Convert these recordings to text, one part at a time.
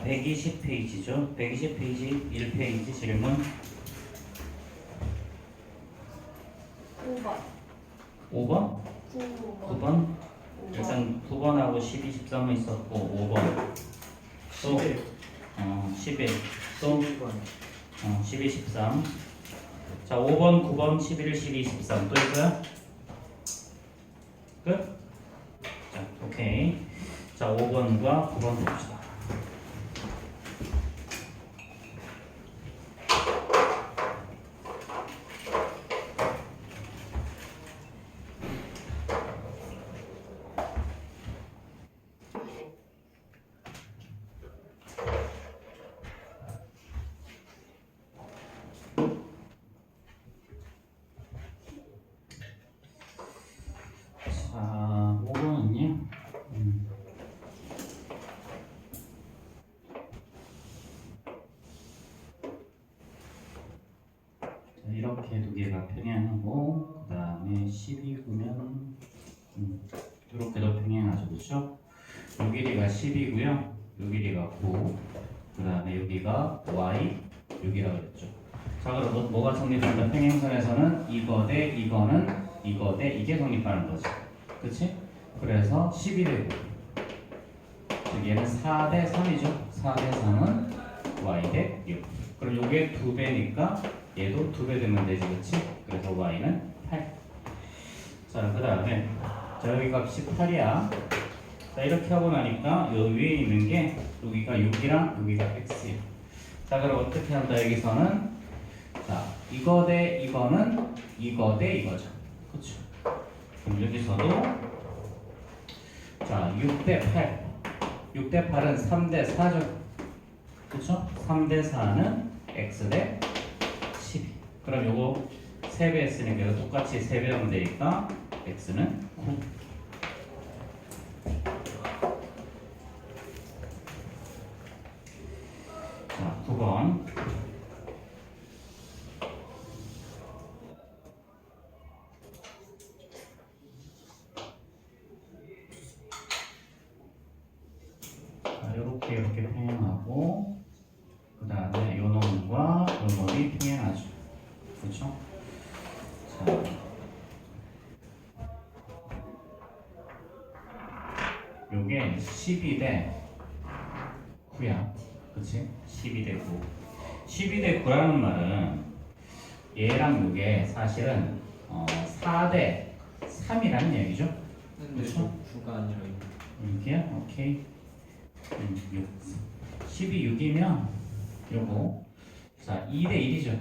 자, 120페이지죠. 120페이지 1페이지 질문 5번. 5번? 9번. 9번? 일단 9번하고 12, 13은 있었고 5번 또 11 또 12, 13 자, 5번, 9번, 11, 12, 13 또 있어요? 끝? 자, 오케이. 자, 5번과 9번 봅시다. 자, 5번은요. 이렇게 두 개가 평행하고 그 다음에 12구면 이렇게도 평행하죠, 그렇죠? 요 길이가 10이고요, 요 길이가 9, 그 다음에 여기가 y, 여기라고 그랬죠. 자, 그럼 뭐가 성립한다? 평행선에서는 이거 대 이거는 이거 대 이게 성립하는 거지, 그렇지? 그래서 12 대 9, 즉 얘는 4 대 3이죠. 4 대 3은 y 대 6. 그럼 요게 2배니까 얘도 2배 되면 되지, 그렇지? 그래서 y는 8. 자, 그 다음에 자, 여기 값이 8이야. 자, 이렇게 하고 나니까 요 위에 있는 게 여기가 6이랑 여기가 x야. 자, 그럼 어떻게 한다? 여기서는 자, 이거 대 이거는 이거 대 이거죠, 그렇죠? 그럼 여기서도 자, 6 대 8, 6 대 8은 3 대 4죠, 그렇죠? 3 대 4는 x 대 12. 그럼 요거 3배 했으니까 이거 똑같이 3배 하면 되니까 x는 9. 자, 9번. 자, 이렇게 평행하고 그 다음에 요 놈과 요 놈이 평행하죠, 그렇죠? 자, 요게 12 대 9야, 그치? 12 대 9. 12 대 9라는 말은 얘랑 요게 사실은 4 대 3이라는 얘기죠, 그렇죠? 9가 아니라 6이야? 오케이. 6. 12, 6이면 요거 자, 2대 1이죠.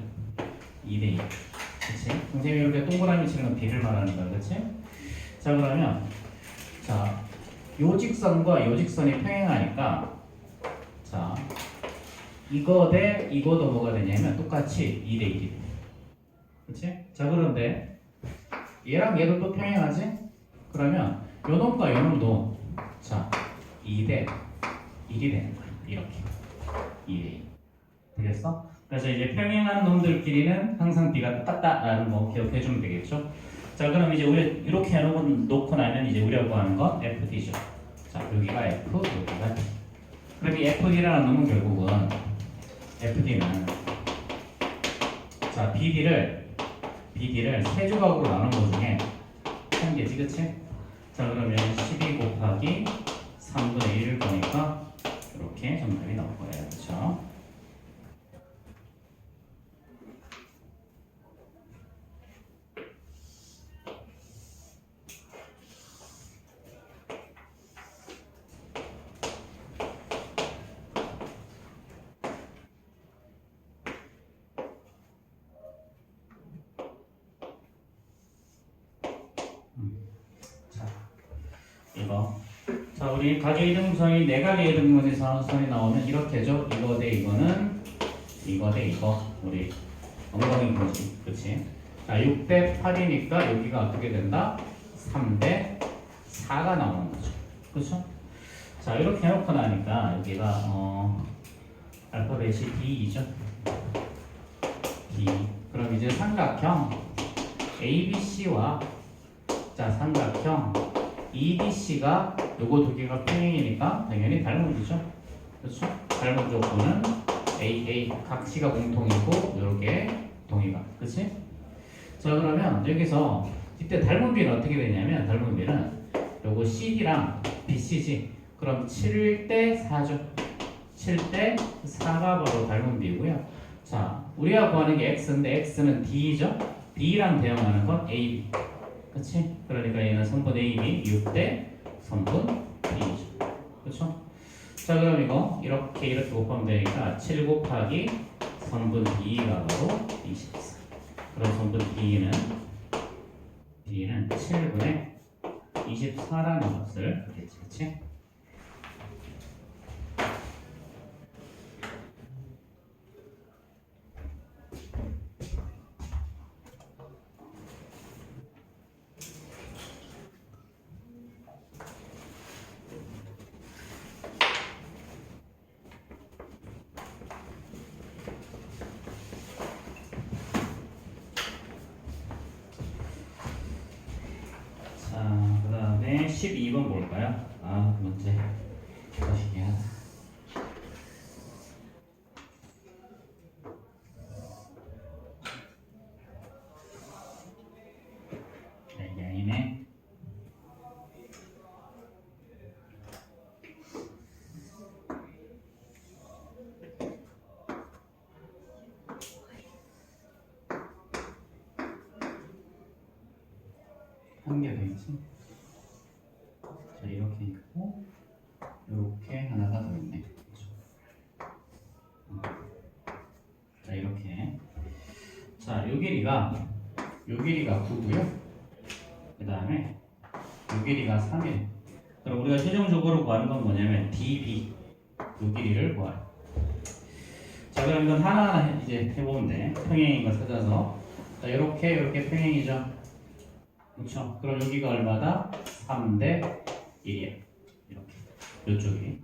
2대 1. 그치? 선생님이 이렇게 동그라미 치는 건 B를 말하는 거야, 그치? 자, 그러면 자, 요 직선과 요 직선이 평행하니까 자, 이거 대 이거도 뭐가 되냐면 똑같이 2대 1이 돼. 그치? 자, 그런데 얘랑 얘도 또 평행하지? 그러면 요 놈과 요 놈도 자, 2대 1이 되는 거야. 이렇게 2대 1. 되겠어? 그래서 이제 평행한 놈들끼리는 항상 B가 똑같다라는 거 기억해주면 되겠죠? 자, 그럼 이제 우리 이렇게 해놓고 나면 이제 우리가 구하는 건 FD죠. 자, 여기가 F, 여기가 D. 그럼 이 FD라는 놈은 결국은 FD는 자, BD를 세 조각으로 나눈 것 중에 한 개지, 그치? 자, 그러면 12 곱하기 3분의 1일 거니까 이렇게 정답이 나올 거예요, 그렇죠? 자, 이거. 자, 우리 가계 이등분선이 네 가지 이등분에서 선이 나오면 이렇게죠. 이거 대 이거는 이거 대 이거. 우리 엉덩이 보지, 그렇지? 자, 6 대 8이니까 여기가 어떻게 된다? 3 대 4가 나오는 거죠, 그렇죠? 자, 이렇게 해놓고 나니까 여기가 알파벳이 D이죠. D. 그럼 이제 삼각형 ABC와 자, 삼각형 EBC가 요거 두 개가 평행이니까 당연히 닮은 거죠, 그렇죠? 닮은 조건은 A 각 C가 공통이고 이렇게 동의가. 그치? 자 그러면 여기서 이때 닮은 B는 어떻게 되냐면 닮은 B는 요거 CD랑 BC지. 그럼 7대 4죠. 7대 4가 바로 닮은 B고요. 자 우리가 구하는 게 X인데 X는 D죠. D랑 대응하는 건 AB. 그치? 그러니까 얘는 선분 AB 6대 선분 B죠. 그쵸? 자 그럼 이거 이렇게 곱하면 되니까 7 곱하기 선분 B가 바로 24. 그럼 선분 B는 7분의 24라는 값을 갖겠지. 그치? 자, 그 다음에 12번 볼까요? 아, 문제 거시기 하다. 이게 아니네. 한 개 더 있지? 자 이렇게 있고 이렇게 하나가 더 있네. 자 이렇게 자요 길이가 9고요. 그 다음에 요 길이가 3이에요. 그럼 우리가 최종적으로 구하는 건 뭐냐면 DB 요 길이를 구하라. 자 그럼 이건 하나하나 이제 해보면 돼. 평행인 거 찾아서 자 이렇게 평행이죠. 그렇죠? 그럼 여기가 얼마다? 3대 1이야. 이렇게 이쪽이.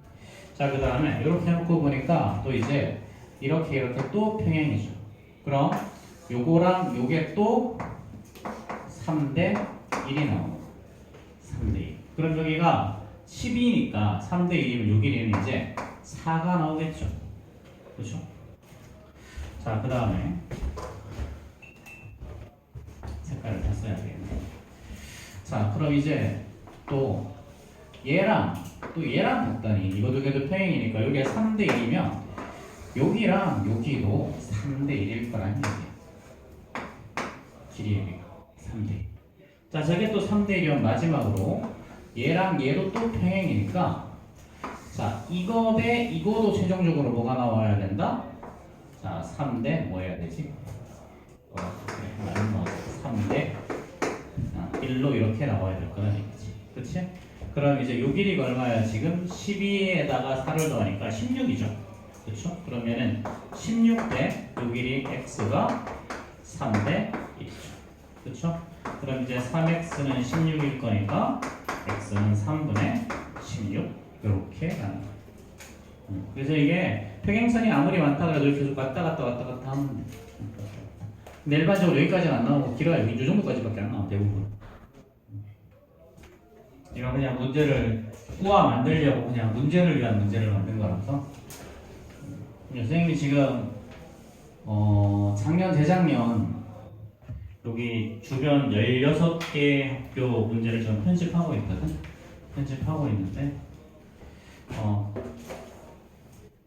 자 그 다음에 이렇게 해놓고 보니까 또 이제 이렇게 또 평행이죠. 그럼 요거랑 요게 또 3대 1이 나오고 3대 1. 그럼 여기가 12니까 3대 1이면 요 길이는 이제 4가 나오겠죠. 그렇죠? 자 그 다음에 색깔을 다 써야 되겠네. 자 그럼 이제 또 얘랑 봤더니 이거 두 개도 평행이니까 여기가 3대 1이면 여기랑 여기도 3대 1일 거라는 얘기야. 길이 여기가 3대 1. 자 저게 또 3대 1이면 마지막으로 얘랑 얘도 또 평행이니까 자 이거 대 이거도 최종적으로 뭐가 나와야 된다? 자 3대 뭐 해야 되지? 3대 1로 이렇게 나와야 될 거는 얘기지. 그치? 그럼 이제 요 길이가 얼마야? 지금 12에다가 4를 더하니까 16이죠. 그쵸? 그러면은 16대 요 길이 x가 3대 1이죠. 그쵸? 그럼 이제 3x는 16일 거니까 x는 3분의 16 이렇게 가는 거예요. 그래서 이게 평행선이 아무리 많다 그래도 계속 왔다 갔다 하면 돼. 근데 일반적으로 여기까지는 안 나오고 길어요. 이 정도까지밖에 안 나와 대부분. 이거 그냥 문제를 꾸와 만들려고 그냥 문제를 위한 문제를 만든 거라서. 선생님이 지금 작년 재작년 여기 주변 16개 학교 문제를 좀 편집하고 있거든. 편집하고 있는데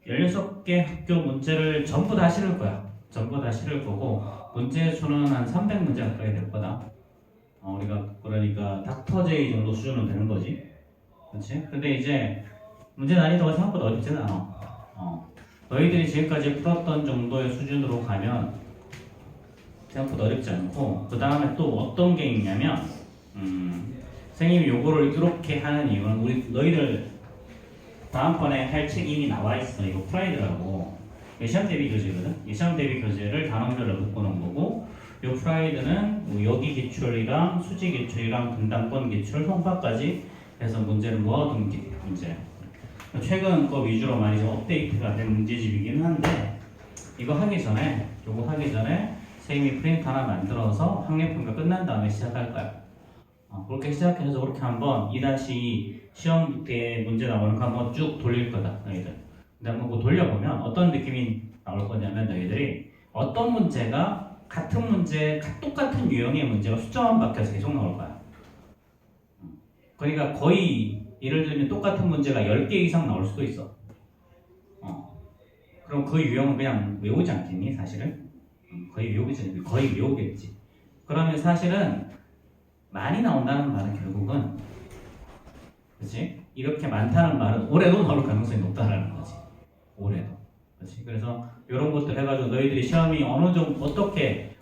16개 학교 문제를 전부 다 실을 거야. 전부 다 실을 거고 문제 수는 한 300문제 가까이 될 거다. 우리가 그러니까 닥터 제이 정도 수준은 되는 거지. 그렇지? 근데 이제 문제 난이도가 생각보다 어렵지는 않아. 너희들이 지금까지 풀었던 정도의 수준으로 가면 생각보다 어렵지 않고 그 다음에 또 어떤 게 있냐면 선생님이 요거를 이렇게 하는 이유는 우리 너희들 다음번에 할 책이 이미 나와 있어. 이거 프라이드라고 시험 대비 교재거든. 이 시험 대비 교재를 단원별로 묶어놓은 거고 요 프라이드는 뭐 여기 기출이랑 수지 기출이랑 분당권 기출, 송파까지 해서 문제를 모아둔 문제. 최근 거 위주로 많이 좀 업데이트가 된 문제집이긴 한데 이거 하기 전에 선생님이 프린트 하나 만들어서 학력평가 끝난 다음에 시작할 거야. 그렇게 시작해서 그렇게 한번 2-2 시험 때 문제 나오는 거 한번 쭉 돌릴 거다 너희들. 근데 한번 뭐 돌려보면 어떤 느낌이 나올 거냐면 너희들이 어떤 문제가 같은 문제, 똑같은 유형의 문제가 숫자만 바뀌어서 계속 나올 거야. 그러니까 거의 예를 들면 똑같은 문제가 10개 이상 나올 수도 있어. 그럼 그 유형은 그냥 외우지 않겠니 사실은? 거의 외우겠지. 그러면 사실은 많이 나온다는 말은 결국은 그렇지? 이렇게 많다는 말은 올해도 나올 가능성이 높다라는 거지. 올해도. 그렇지? 그래서 이런 것들 해가지고 너희들이 시험이 어느 정도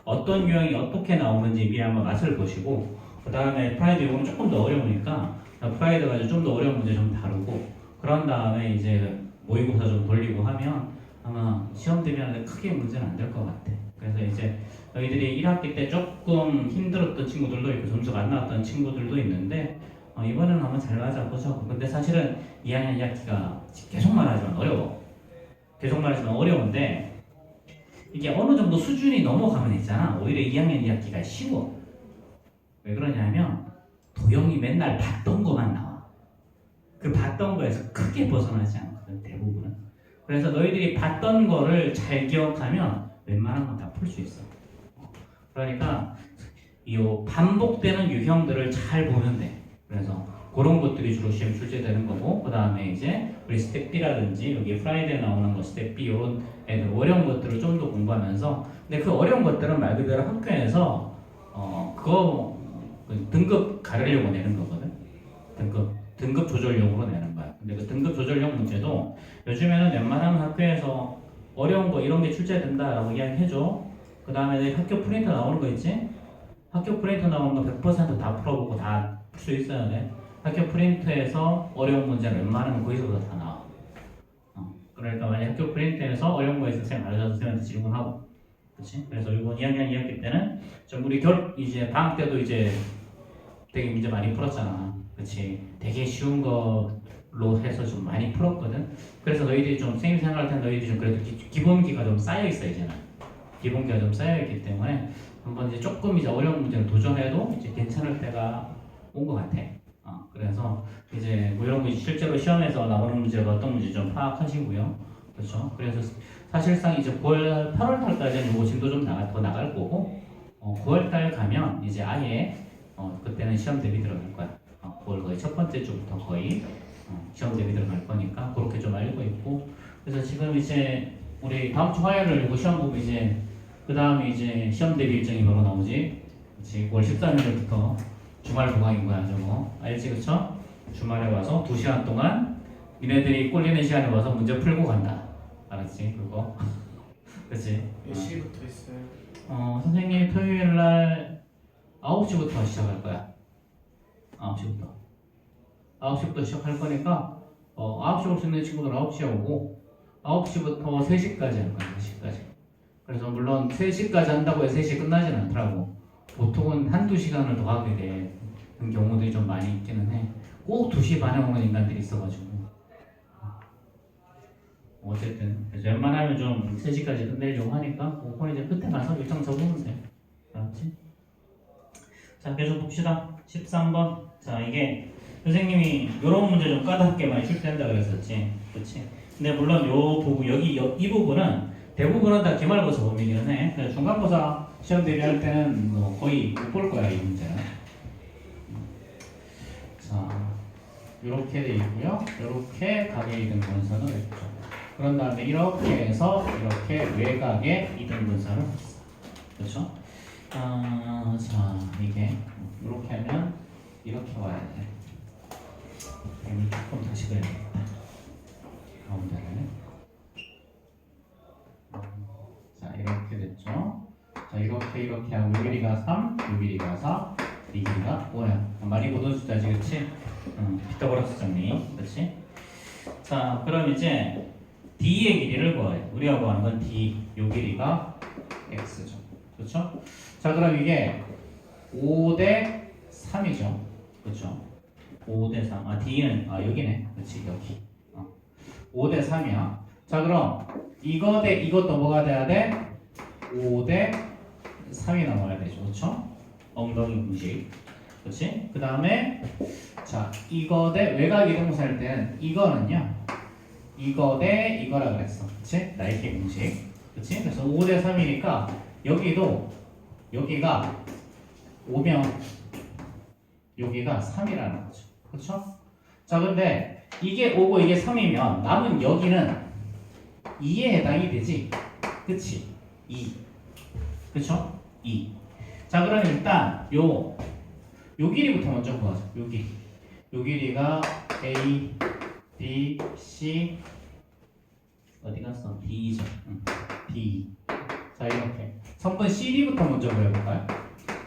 어떤 유형이 어떻게 나오는지 미리 한번 맛을 보시고 그 다음에 프라이드 이거는 조금 더 어려우니까 프라이드 가지고 좀 더 어려운 문제 좀 다루고 그런 다음에 이제 모의고사 좀 돌리고 하면 아마 시험 대비하는데 크게 문제는 안 될 것 같아. 그래서 이제 너희들이 1학기 때 조금 힘들었던 친구들도 있고 점수가 안 나왔던 친구들도 있는데 이번에는 한번 잘 맞아보자고. 근데 사실은 2학년 2학기가 계속 말하지만 어려워. 계속 말하지만 어려운데 이게 어느 정도 수준이 넘어가면 있잖아. 오히려 2학년 2학기가 쉬워. 왜 그러냐면 도형이 맨날 봤던 것만 나와. 그 봤던 거에서 크게 벗어나지 않거든 대부분은. 그래서 너희들이 봤던 거를 잘 기억하면 웬만한 건 다 풀 수 있어. 그러니까 이 반복되는 유형들을 잘 보면 돼. 그래서 그런 것들이 주로 시험 출제되는 거고 그 다음에 이제 우리 스텝 B라든지 여기 프라이드에 나오는 거 스텝 B 이런 애들 어려운 것들을 좀 더 공부하면서 근데 그 어려운 것들은 말 그대로 학교에서 그거 등급 가르려고 내는 거거든. 등급 조절용으로 내는 거야. 근데 그 등급 조절용 문제도 요즘에는 웬만하면 학교에서 어려운 거 이런 게 출제된다라고 이야기해줘. 그 다음에 학교 프린터 나오는 거 있지? 학교 프린터 나오는 거 100%다 풀어보고 다 풀 수 있어야 돼. 학교 프린터에서 어려운 문제는 웬만하면 거기서부터 다 나와. 그러니까 만약 학교 프린터에서 어려운 거에 있어서 쌤 알려줘서 쌤한테 질문하고 그렇지? 그래서 이번 2학년 2학기 때는 좀 우리 이제 방학 때도 이제 되게 문제 많이 풀었잖아. 그렇지? 되게 쉬운 걸로 해서 좀 많이 풀었거든. 그래서 너희들이 좀 선생님 생각할 때 너희들이 좀 그래도 기본기가 좀 쌓여 있어 이제는. 기본기가 좀 쌓여 있기 때문에 한번 이제 조금 이제 어려운 문제를 도전해도 이제 괜찮을 때가 온 것 같아. 그래서 이제 뭐 이런 거 실제로 시험에서 나오는 문제가 어떤 문제 좀 파악하시고요. 그렇죠? 그래서 사실상 이제 9월, 8월 달까지는 요거 진도 좀 더 나갈 거고 9월 달 가면 이제 아예 그때는 시험 대비 들어갈 거야. 9월 거의 첫 번째 주부터 거의 시험 대비 들어갈 거니까 그렇게 좀 알고 있고 그래서 지금 이제 우리 다음 주 화요일을 요거 시험 보고 이제 그 다음에 이제 시험 대비 일정이 바로 나오지. 그치? 9월 13일부터 주말 보강인 거야 저거. 알지 그쵸? 주말에 와서 2시간 동안 니네들이 꼴리는 시간에 와서 문제 풀고 간다. 알았지? 그거? 그치? 몇 시부터 있어요? 선생님이 토요일날 9시부터 시작할 거야. 9시부터. 9시부터 시작할 거니까 9시 올 수 있는 친구들 9시에 오고 9시부터 3시까지 할 거야. 3시까지. 그래서 물론 3시까지 한다고 해서 3시 끝나지는 않더라고. 보통은 한두 시간을 더 하게 되는 경우들이 좀 많이 있기는 해. 꼭 2시 반에 오는 인간들이 있어가지고. 어쨌든 그래서 웬만하면 좀 3시까지 끝내려고 하니까 그건 이제 끝에 가서 일정 적으면 돼. 알았지? 자 계속 봅시다. 13번. 자 이게 선생님이 이런 문제 좀 까다롭게 많이 출제한다 그랬었지. 그렇지? 근데 물론 요 부분 이 부분은 대부분은 다 기말고사 범위기는 해. 그래서 중간고사 시험 대비할 때는 뭐 거의 못 볼 거야 이 문제는. 자 이렇게 돼 있고요. 이렇게 각의 2등 분선을 했죠. 그런 다음에 이렇게 해서 이렇게 외곽의 2등 분선을 했어. 그렇죠? 자 이게 이렇게 하면 이렇게 와야 돼. 이걸 조금 다시 그려야겠다. 가운데를. 자 이렇게 됐죠. 자 이렇게 하고 요 길이가 3, 요 길이가 4, 이 길이가 5야. 많이 보던 숫자지, 그렇지? 피타고라스 정리, 그렇지? 자 그럼 이제 D의 길이를 구해. 우리가 구하는 건 D, 요 길이가 X죠, 그렇죠? 자 그럼 이게 5대 3이죠, 그렇죠? 5대 3. D는 여기네, 그렇지? 여기. 5대 3이야. 자 그럼 이거 대 이것도 뭐가 돼야 돼? 5대 3이 나와야 되죠. 그렇죠? 엉덩이 공식. 그렇지? 그 다음에 자 이거 대 외곽 이동사 할 때는 이거는요 이거 대 이거라 그랬어. 그치? 나이키 공식. 그치? 그래서 5 대 3이니까 여기도 여기가 5면 여기가 3이라는 거죠. 그쵸? 자, 근데 이게 5고 이게 3이면 남은 여기는 2에 해당이 되지. 그치? 2. 그쵸? 2. 자, 그럼 일단 요 길이부터 먼저 구하자. 요 길이. 요 길이가 A, B, C 어디 갔어? D죠. D. 자, 이렇게. 선분 CD부터 먼저 구해볼까요?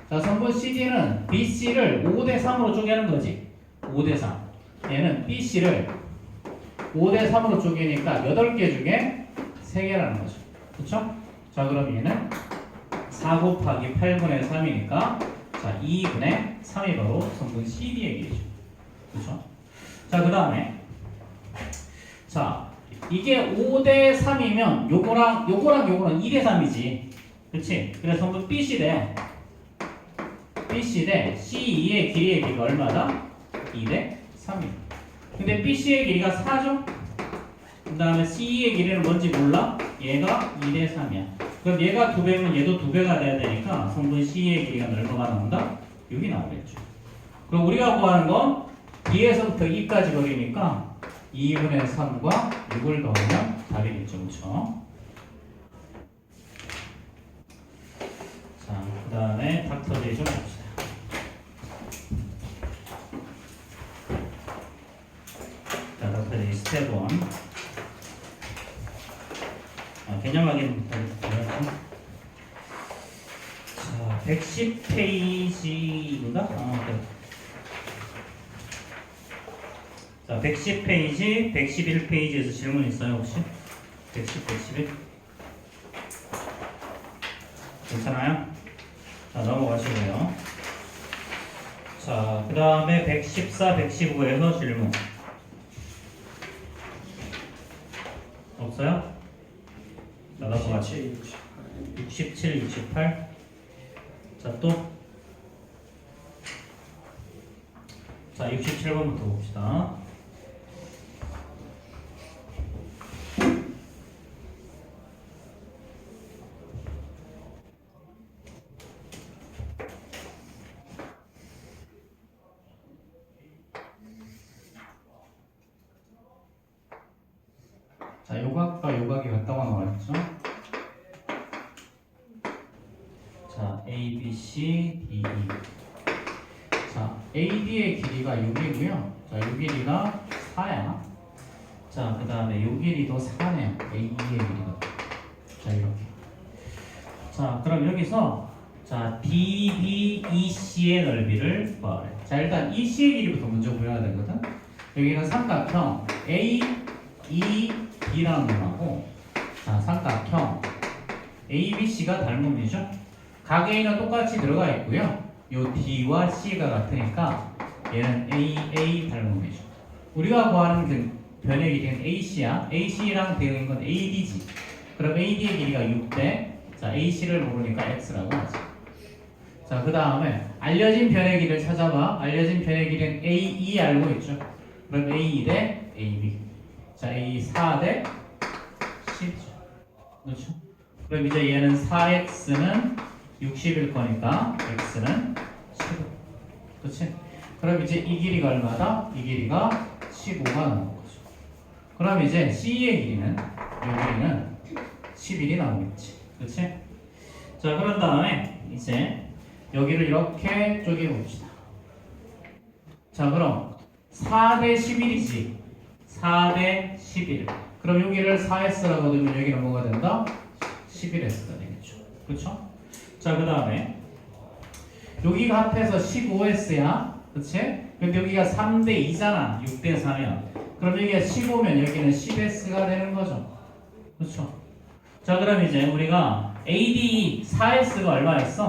자, 선분 CD는 BC를 5대 3으로 쪼개는 거지. 5대 3. 얘는 BC를 5대 3으로 쪼개니까 8개 중에 3개라는 거죠. 그쵸? 자, 그럼 얘는 4 곱하기 8분의 3이니까 자, 2분의 3이 바로 선분 CD의 길이죠. 그쵸? 자, 그 다음에 자, 이게 5대 3이면 요거랑 2대 3이지. 그치? 그래서 선분 BC 대 C2의 길이의 길이가 얼마다? 2대 3이다. 근데 BC의 길이가 4죠? 그 다음에 C의 길이는 뭔지 몰라? 얘가 2대 3이야. 그럼 얘가 2배면 얘도 2배가 돼야 되니까 성분 C의 길이가 얼마가 나온다? 6이 나오겠죠. 그럼 우리가 구하는 건 B에서부터 2까지 거리니까 2분의 3과 6을 더하면 답이겠죠. 그쵸? 자, 그 다음에 닥터제이 좀 봅시다. 자, 닥터제이 스텝 1. 개념 확인부터 해볼게요. 자, 110페이지인가? 그래. 자, 110페이지, 111페이지에서 질문 있어요, 혹시? 110, 111? 괜찮아요? 자, 넘어가시고요. 자, 그 다음에 114, 115에서 질문. 없어요? 자, 넘어가시. 67, 68. 자, 또. 자, 67번부터 봅시다. 자, 요각과 요각이 같다고 나와있죠? 자, A, B, C, D, E. 자, AD의 길이가 6이고요. 자, 요 길이가 4야. 자, 그 다음에 요 길이도 4네요. AE의 길이가. 자, 이렇게. 자, 그럼 여기서 자, DBEC의 넓이를 구하래. 자, 일단 EC의 길이부터 먼저 구해야 되거든. 여기는 삼각형 AEB라는 놈하고 자, 삼각형 ABC가 닮음이죠. 각 A는 똑같이 들어가 있고요. 요 D와 C가 같으니까 얘는 AA 닮음이죠. 우리가 구하는 그 변의 길이는 AC야. AC랑 되어 있는 건 AD지. 그럼 AD의 길이가 6대 자, AC를 모르니까 X라고 하지. 자, 그 다음에 알려진 변의 길이를 찾아봐. 알려진 변의 길이는 AE 알고 있죠. 그럼 AE 대 AB. 자, A 4 대 10죠. 그렇죠? 그럼 이제 얘는 4X는 60일 거니까 X는 15. 그렇지? 그럼 이제 이 길이가 얼마다? 이 길이가 15가 나오는 거죠. 그럼 이제 C의 길이는 이 길이는 11이 나오겠지. 그렇지? 자, 그런 다음에 이제 여기를 이렇게 쪼개 봅시다. 자, 그럼 4대 11이지. 4대 11. 그럼 여기를 4S라고 두면 여기는 뭐가 된다? 11S가 되겠죠. 그렇죠? 자, 그 다음에 여기가 합해서 15S야. 그치? 근데 여기가 3대 2잖아. 6대 4면. 그럼 여기가 15면 여기는 10S가 되는 거죠. 그렇죠? 자, 그럼 이제 우리가 AD 4S가 얼마였어?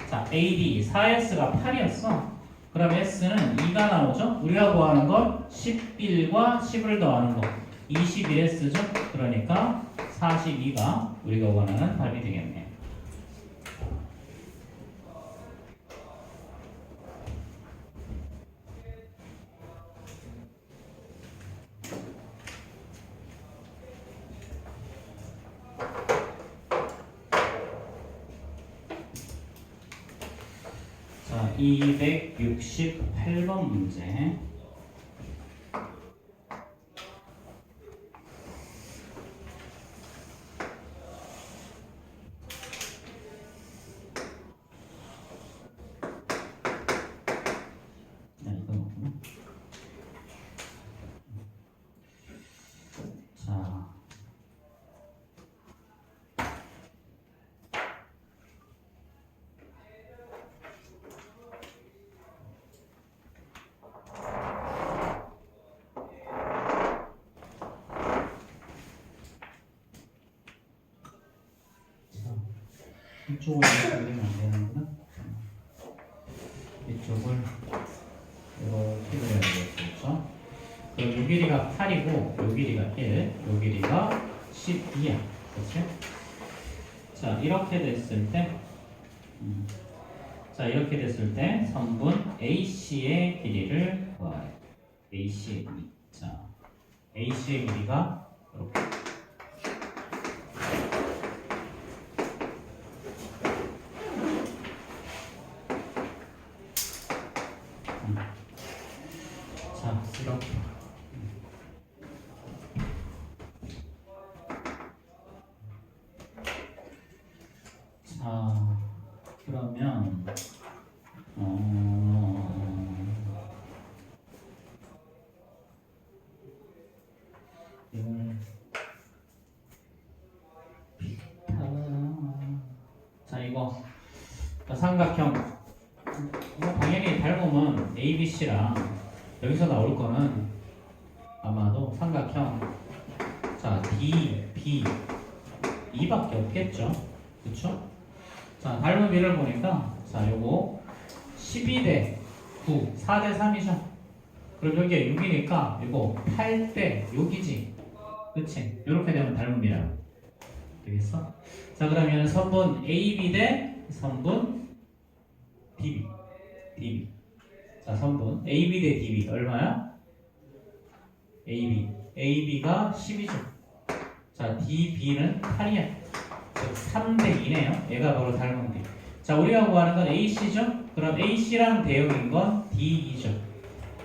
자, AD 4S가 8이었어. 그럼 S는 2가 나오죠? 우리가 구하는 건 11과 10을 더하는 거 21S죠? 그러니까 42가 우리가 원하는 답이 되겠네요. 자, 268번 문제. 네, 이거 맞구나. 자, 이쪽을 이렇게 그리면 안 되는구나. 이쪽을 이렇게 그려야 되겠죠. 그럼 요 길이가 8이고 요 길이가 1, 요 길이가 12야. 그렇지? 자, 이렇게 됐을 때 자, 이렇게 됐을 때 선분 AC의 길이를 구하래. AC의 길이. 자, AC의 길이가 이렇게. 자, 이렇게. 자, 그러면 이걸 자, 이거 삼각형 뭐 당연히 닮으면 ABC랑 여기서 나올 거는 아마도 삼각형 자 D, B, E밖에 없겠죠. 그쵸? 자, 닮은 비를 보니까 자, 요거 12대 9, 4대 3이죠. 그럼 여기가 6이니까 이거 8대 6이지. 그치? 이렇게 되면 닮은 비라 되겠어? 자, 그러면 선분 AB 대 선분 DB. DB. 자, 선분 AB 대 DB 얼마야? AB. AB가 10이죠. 자, DB는 8이야. 3대 2네요. 얘가 바로 닮은 비. 자, 우리가 구하는 건 AC죠? 그럼 AC랑 대응인 건 D2죠.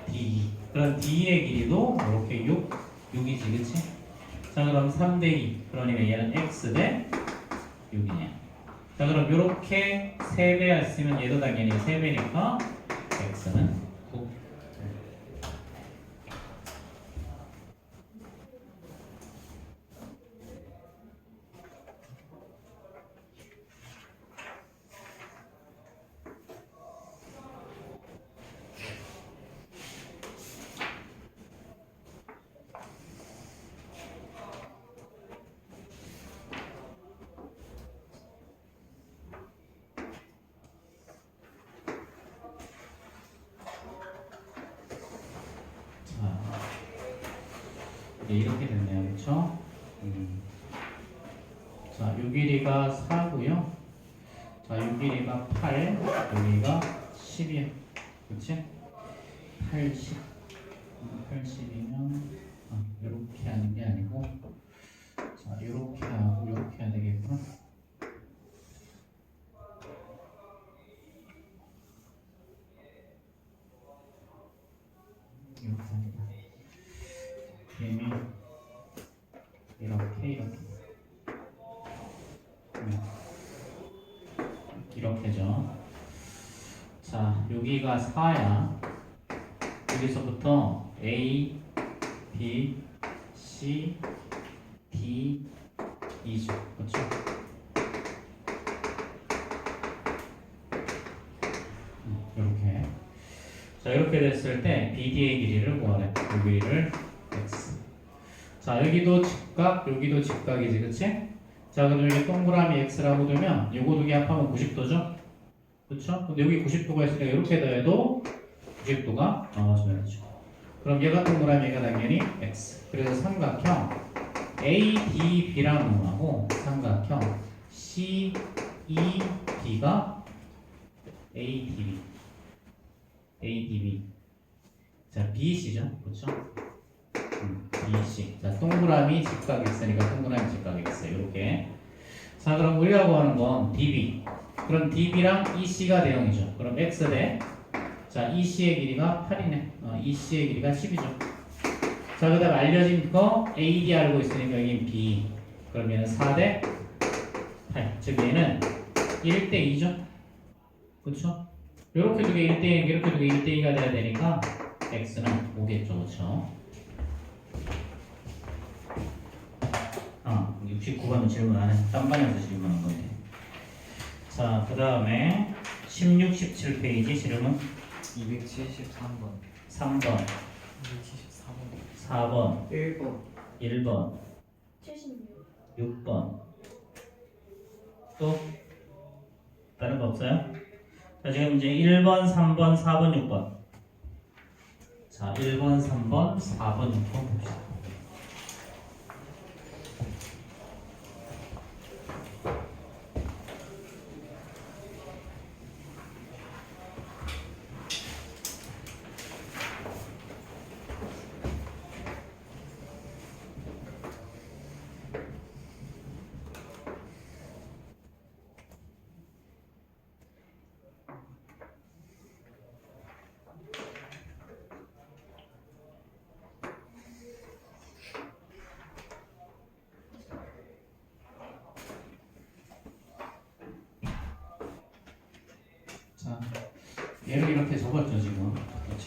D2. 그럼 D의 길이도 이렇게 6이지, 그치? 자, 그럼 3대 2. 그러니까 얘는 X 대 6이네요. 자, 그럼 이렇게 3배가 있으면 얘도 당연히 3배니까 X는 9. 네, 이렇게 됐네요. 그쵸? 자, 요 길이가 4고요. 자, 요 길이가 8, 여기가 10이에요. 그치? 80. 80이면 이렇게 하는 게 아니고 자, 이렇게 하고 이렇게 해야 되겠구나. 이렇게 합니다. 그러면 이렇게 이렇게죠. 자, 여기가 4야. 여기서부터 A, B, C, D, E죠. 그렇죠? 이렇게. 자, 이렇게 됐을 때 BD의 길이를 구하래. 이 길이를 X. 자, 여기도 직각, 여기도 직각이지, 그치? 자, 그럼 여기 동그라미 X라고 두면 요거 두 개 합하면 90도죠? 그쵸? 근데 여기 90도가 있으니까 이렇게 더해도 90도가 나와줘야죠. 그럼 얘 같은 동그라미가 당연히 X. 그래서 삼각형 ADB랑 놈하고 삼각형 CED가 ADB. ADB. 자, BC죠? 그쵸? BC. 자, 동그라미 직각이 있으니까 동그라미 직각이 있어요. 이렇게. 자, 그럼 우리가 구하는 건 DB. 그럼 DB랑 EC가 대형이죠. 그럼 X 대, 자, EC의 길이가 8이네. EC의 길이가 10이죠. 자, 그 다음 알려진 거 AD 알고 있으니까 여긴 B. 그럼 얘는 4대 8. 즉 얘는 1대 2죠. 그쵸? 요렇게 두 개 1대 1, 이렇게 두 개 1대 2가 돼야 되니까 X는 5겠죠. 그쵸? 69번은 질문 안 해. 딴 반에서 질문한 건데. 자, 그 다음에 16, 17페이지 질문 273번 3번, 274번 4번, 1번 1번, 76. 6번. 또 다른 거 없어요? 자, 지금 이제 1번, 3번, 4번, 6번. 자, 1번, 3번, 4번, 6번 봅시다. 자, 얘를 이렇게 적었죠, 지금. 그렇지?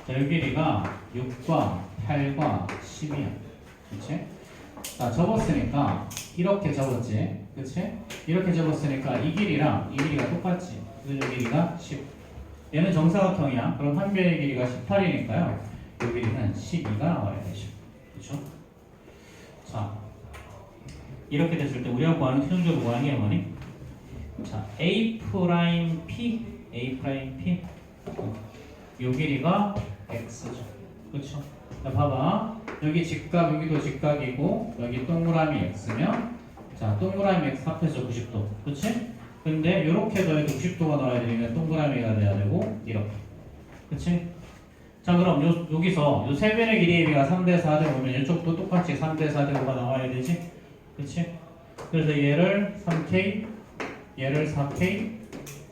자, 이 길이가 6과 8과 10이야. 그렇지? 자, 적었으니까 이렇게 적었지. 그렇지? 이렇게 적었으니까 이 길이랑 이 길이가 똑같지. 그래서 이 길이가 10. 얘는 정사각형이야. 그럼 한 변의 길이가 18이니까요. 이 길이는 12가 나와야 되죠. 그렇죠? 자, 이렇게 됐을 때 우리가 구하는 최종적으로 구하는 게 뭐니? 자, A 프라임 P, A 프라임 P. 요 길이가 X죠. 그렇죠? 자, 봐봐. 여기 직각, 여기도 직각이고 여기 동그라미 X면 자, 동그라미 X 합해서 90도. 그렇지? 근데 이렇게 더해도 90도가 나와야 되니까 동그라미가 돼야 되고 이렇게. 그렇지? 자, 그럼 여기서 요 세 변의 길이의 비가 3대 4대 5면 이쪽도 똑같이 3대 4대 5가 나와야 되지? 그렇지? 그래서 얘를 3K, 얘를 4K,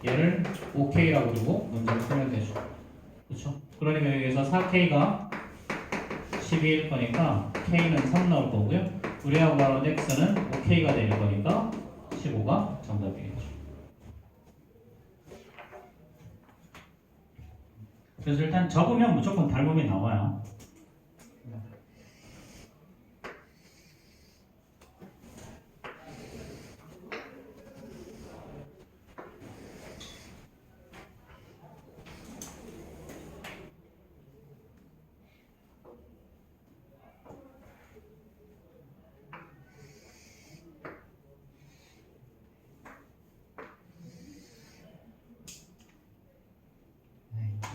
얘를 5K라고 두고 문제를 풀면 되죠. 그렇죠? 그러니까 여기서 4K가 12일 거니까 K는 3 나올 거고요. 우리하고 말하는 X는 5K가 될 거니까 15가 정답이겠죠. 그래서 일단 적으면 무조건 닮음이 나와요.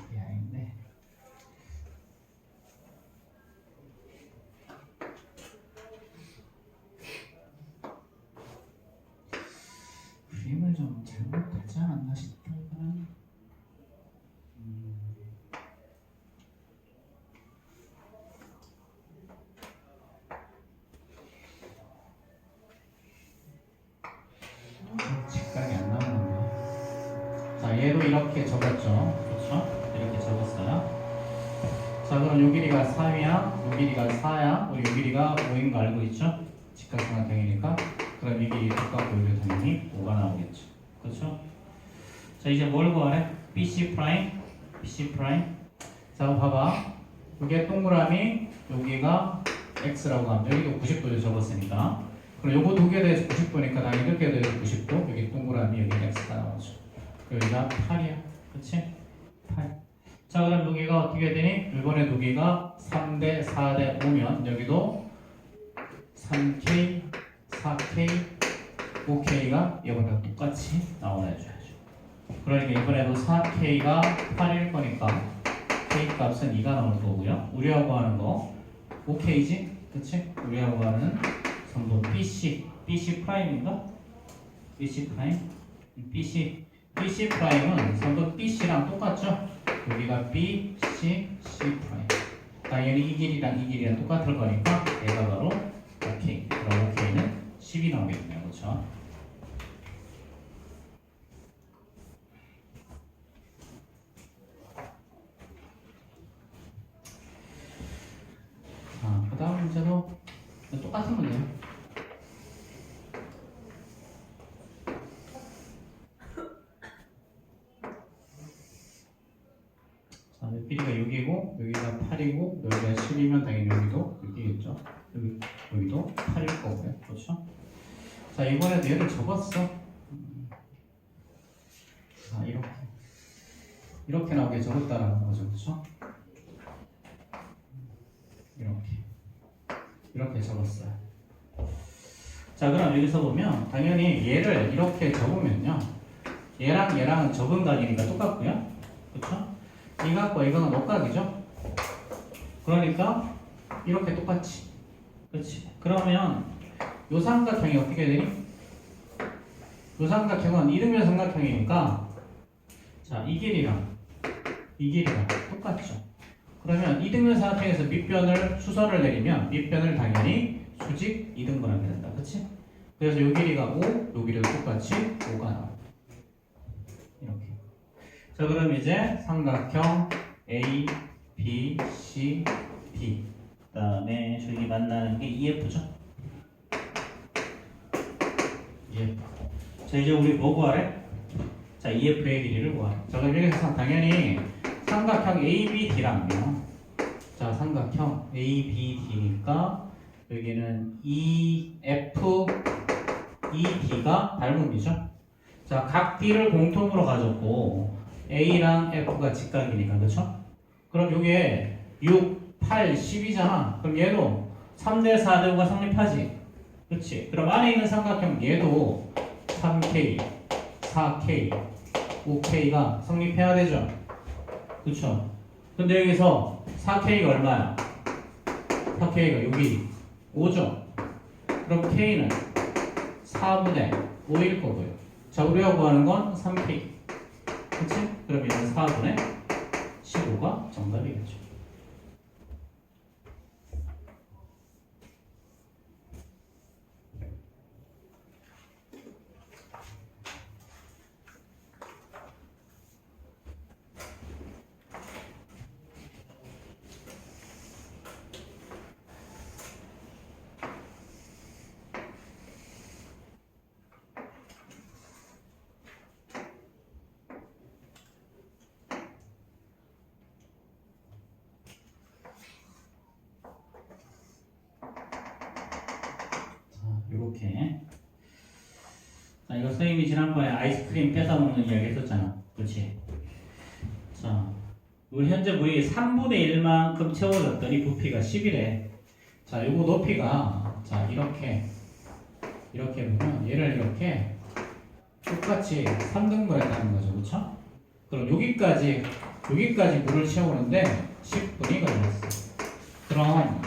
이게 아닌데. 그림을 좀 잘못하지 않았나 싶다 이거는. 직각이 안 나오는데. 자, 얘도 이렇게 적었죠. 그렇죠? 이렇게 적었어요. 자, 그럼 요 길이가 3이야, 요 길이가 4야, 우리 요 길이가 5인 거 알고 있죠? 직각삼각형이니까. 그럼 이 길이 똑같고 여기 당연히 5가 나오겠죠. 그렇죠? 자, 이제 뭘 구하래? BC 프라임, BC 프라임. 자, 그럼 봐봐. 이게 동그라미, 여기가 X라고 하면 여기도 90도를 적었으니까. 그럼 요거 두 개 더해서 90도니까 당연히 이렇게 더해서 90도. 여기 동그라미, 여기 X가 나오죠. 여기가 8이야. 그렇지? 8. 자, 그럼 여기가 어떻게 되니? 이번에 두 개가 3대 4대 5면 여기도 3K, 4K, 5K가 얘보다 똑같이 나와줘야죠. 그러니까 이번에도 4K가 8일 거니까 K 값은 2가 나올 거고요. 우리하고 하는 거 5K지? 그치? 우리하고 하는 전부 BC 프라임인가? BC 프라임? BC 프라임은 전부 BC랑 똑같죠? 여기가 B, C, C 프라임. 당연히 이 길이랑 이 길이랑 똑같을 거니까 얘가 바로 OK. 그럼 OK는 10이 나오겠네요. 그렇죠? 길이가 6이고 여기가 8이고 여기가 10이면 당연히 여기도 6이겠죠. 여기도 8일 거고요. 그렇죠? 자, 이번에도 얘를 접었어. 자, 이렇게 나오게 적었다라는 거죠. 그렇죠? 이렇게 적었어요. 자, 그럼 여기서 보면 당연히 얘를 이렇게 적으면요, 얘랑 얘랑은 적은 각이니까 똑같고요. 그렇죠? 이 각과 이거는 옷각이죠. 그러니까 이렇게 똑같이. 그렇지? 그러면 요 삼각형이 어떻게 되니? 요 삼각형은 이등변 삼각형이니까, 자, 이 길이랑 똑같죠. 그러면 이등변 삼각형에서 밑변을 수선을 내리면 밑변을 당연히 수직 이등분하게 된다. 그렇지? 그래서 요 길이가 5, 요 길이도 똑같이 5가 나와. 이렇게. 자, 그럼 이제 삼각형 A, B, C, D. 그 다음에 저기 만나는 게 EF죠. EF. 자, 이제 우리 뭐 구하래? 자, EF의 길이를 구하래. 자, 그럼 여기서 당연히 삼각형 ABD랑요. 자, 삼각형 ABD니까 여기는 EF, ED가 닮음이죠. 자, 각 D를 공통으로 가졌고 A랑 F가 직각이니까, 그렇죠? 그럼 이게 6, 8, 10이잖아. 그럼 얘도 3대 4대가 성립하지. 그렇지? 그럼 안에 있는 삼각형 얘도 3K, 4K, 5K가 성립해야 되죠. 그렇죠? 근데 여기서 4K가 얼마야? 4K가 여기 5죠? 그럼 K는 4분의 5일 거고요. 자, 우리가 구하는 건 3K. 그치? 그럼 얘는 4분의 15가 정답이겠죠. 요렇게. 자, 이거 선생님이 지난번에 아이스크림 뺏어 먹는 이야기 했었잖아. 그렇지? 자, 우리 현재 물이 3분의 1만큼 채워졌더니 부피가 10이래. 자, 요거 높이가, 자, 이렇게 보면 얘를 이렇게 똑같이 3등분 했다는 거죠. 그렇죠? 그럼 여기까지 물을 채우는데 10분이 걸렸어. 그럼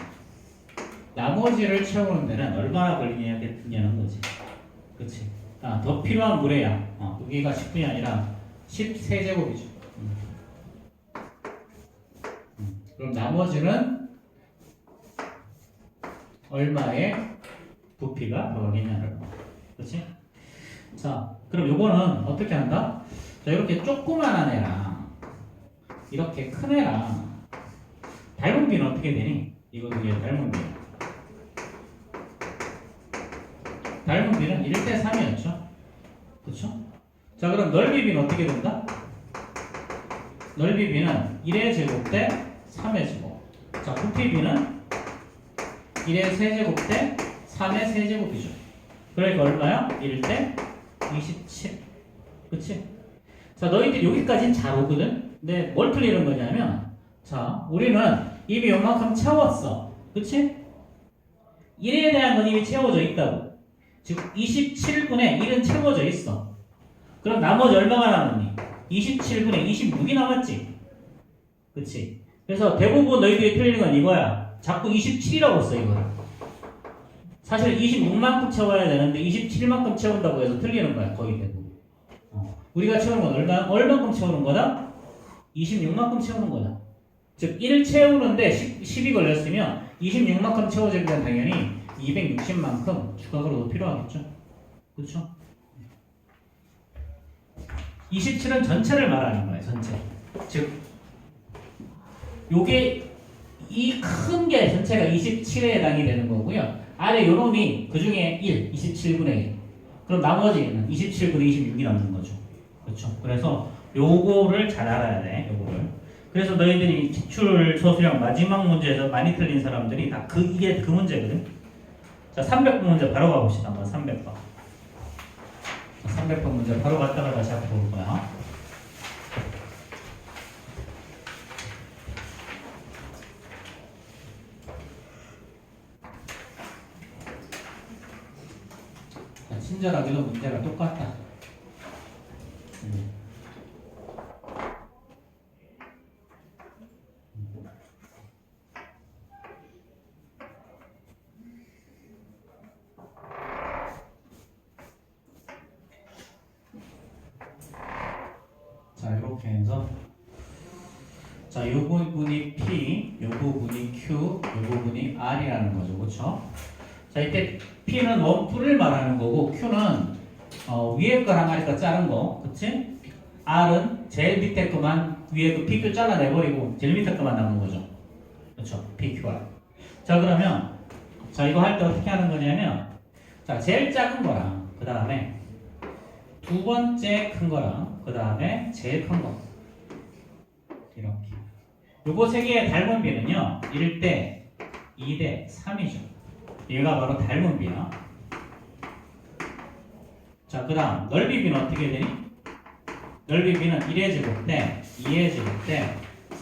나머지를 채우는 데는 얼마나 걸리냐는 거지. 그치? 아, 더 필요한 물의 양. 여기가 10분이 아니라 10세제곱이죠. 그럼 나머지는 얼마의 부피가 들어가겠냐는 거. 그치? 자, 그럼 요거는 어떻게 한다? 자, 이렇게 조그만한 애랑 이렇게 큰 애랑 닮은 비는 어떻게 되니? 이것도 이게 닮은 비. 닮은 비는 1대 3이었죠. 그렇죠? 자, 그럼 넓이 비는 어떻게 된다? 넓이 비는 1의 제곱 대 3의 제곱. 자, 부피 비는 1의 세제곱 대 3의 세제곱이죠. 그러니까 얼마야? 1대 27. 그치? 자, 너희들 여기까지는 잘 오거든? 근데 뭘 틀리는 거냐면, 자, 우리는 이미 요만큼 채웠어. 그치? 1에 대한 건 이미 채워져 있다고. 즉 27분의 1은 채워져 있어. 그럼 나머지 얼마가 남았니? 27분의 26이 남았지. 그치? 그래서 대부분 너희들이 틀리는 건 이거야. 자꾸 27이라고 써, 이거를. 사실 26만큼 채워야 되는데 27만큼 채운다고 해서 틀리는 거야, 거의 대부분. 우리가 채우는 건 얼만큼 채우는 거다? 26만큼 채우는 거다. 즉 1을 채우는데 10이 걸렸으면 26만큼 채워지면 당연히 260만큼 추가적으로 필요하겠죠. 그렇죠? 27은 전체를 말하는 거예요. 전체. 즉 요게 이 큰 게 전체가 27에 해당이 되는 거고요. 아래 요놈이 그 중에 1, 27분의 1. 그럼 나머지는 27분의 26이 남는 거죠. 그렇죠? 그래서 요거를 잘 알아야 돼. 요거를. 그래서 너희들이 기출 소수형 마지막 문제에서 많이 틀린 사람들이 다 이게 그 문제거든. 자, 300번 문제 바로 가봅시다. 한번 300번. 300번 문제 바로 갔다가 다시 앞으로 볼 거야. 자, 친절하게도 문제가 똑같다. 자, 이렇게 해서 자, 요 부분이 P, 요 부분이 Q, 요 부분이 R이라는 거죠. 그렇죠? 자, 이때 P는 원뿔을 말하는 거고 Q는 위에 거랑 아래 거 자른 거. 그치? R은 제일 밑에 거만 위에 그 PQ 잘라내버리고 제일 밑에 거만 남은 거죠. 그렇죠? PQR. 자, 그러면 자, 이거 할 때 어떻게 하는 거냐면 자, 제일 작은 거랑 그 다음에 두 번째 큰 거랑 그 다음에 제일 큰 거 이렇게 요거 세 개의 닮은 비는요 1대 2대 3이죠. 얘가 바로 닮은 비야. 자, 그 다음 넓이 비는 어떻게 되니? 넓이 비는 1의 제곱 대 2의 제곱 대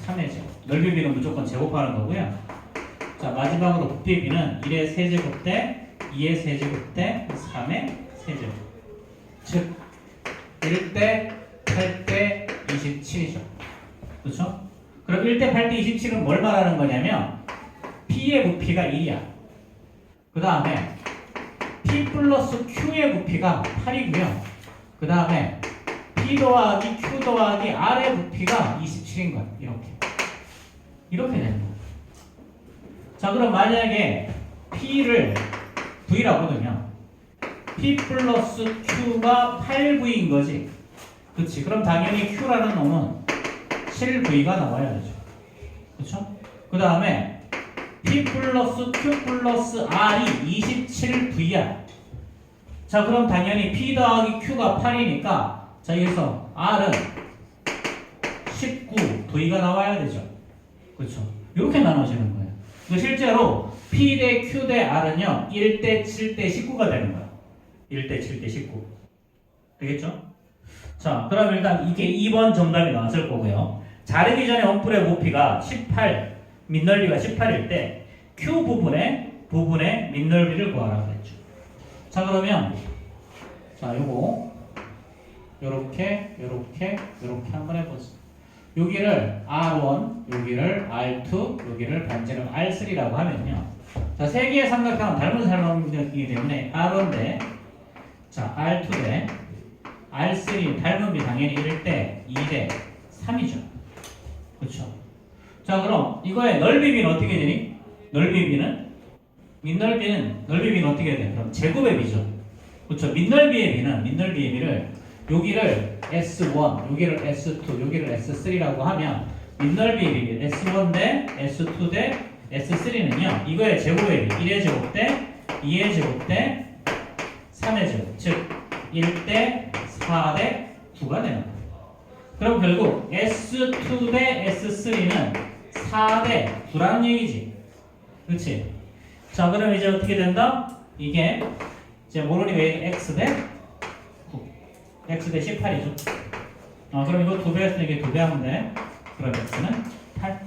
3의 제곱. 넓이 비는 무조건 제곱하는 거고요. 자, 마지막으로 부피 비는 1의 세제곱 대 2의 세제곱 대 3의 세제곱. 즉 1대 8대 27이죠. 그렇죠? 그럼 1대 8대 27은 뭘 말하는 거냐면 P의 부피가 1이야. 그 다음에 P 플러스 Q의 부피가 8이고요. 그 다음에 P 더하기 Q 더하기 R의 부피가 27인 거야. 이렇게 되는 거야. 자, 그럼 만약에 P를 V라고 두면 P 플러스 Q가 8V인 거지. 그치? 그럼 당연히 Q라는 놈은 7V가 나와야 되죠. 그쵸? 그 다음에 P 플러스 Q 플러스 R이 27V야. 자, 그럼 당연히 P 더하기 Q가 8이니까 자, 여기서 R은 19V가 나와야 되죠. 그쵸? 이렇게 나눠지는 거예요. 실제로 P 대 Q 대 R은요 1대 7대 19가 되는 거야. 1대 7대 19. 되겠죠? 자, 그럼 일단 이게 2번 정답이 나왔을 거고요. 자르기 전에 원뿔의 부피가 18, 밑넓이가 18일 때 Q 부분의 밑넓이를 구하라고 했죠. 자, 그러면 자, 요거 요렇게 한번 해보자. 여기를 R1, 여기를 R2, 여기를 반지름 R3라고 하면요. 자, 세 개의 삼각형은 닮은 삼각형이기 때문에 R1 대 자, R2 대 R3 닮은 비 당연히 1대 2대 3이죠. 그렇죠? 자, 그럼 이거의 넓이 비는 어떻게 되니? 넓이 비는 넓이 비는 어떻게 돼? 그럼 제곱의 비죠. 그렇죠? 밑넓이의 비를 여기를 S1, 여기를 S2, 여기를 S3라고 하면 밑넓이의 비 S1 대 S2 대 S3는요. 이거의 제곱의 비 1의 제곱 대 2의 제곱 대 3의 제곱, 즉 1대 4대 9가 되는 거예요. 그럼 결국 S2 대 S3는 4대 9라는 얘기지. 그렇지? 자, 그럼 이제 어떻게 된다? 이게 이제 모르니 왜 X 대 9, X 대 18이죠. 그럼 이거 2배 했으니까 이게 2배 하면 돼. 그럼 X는 8.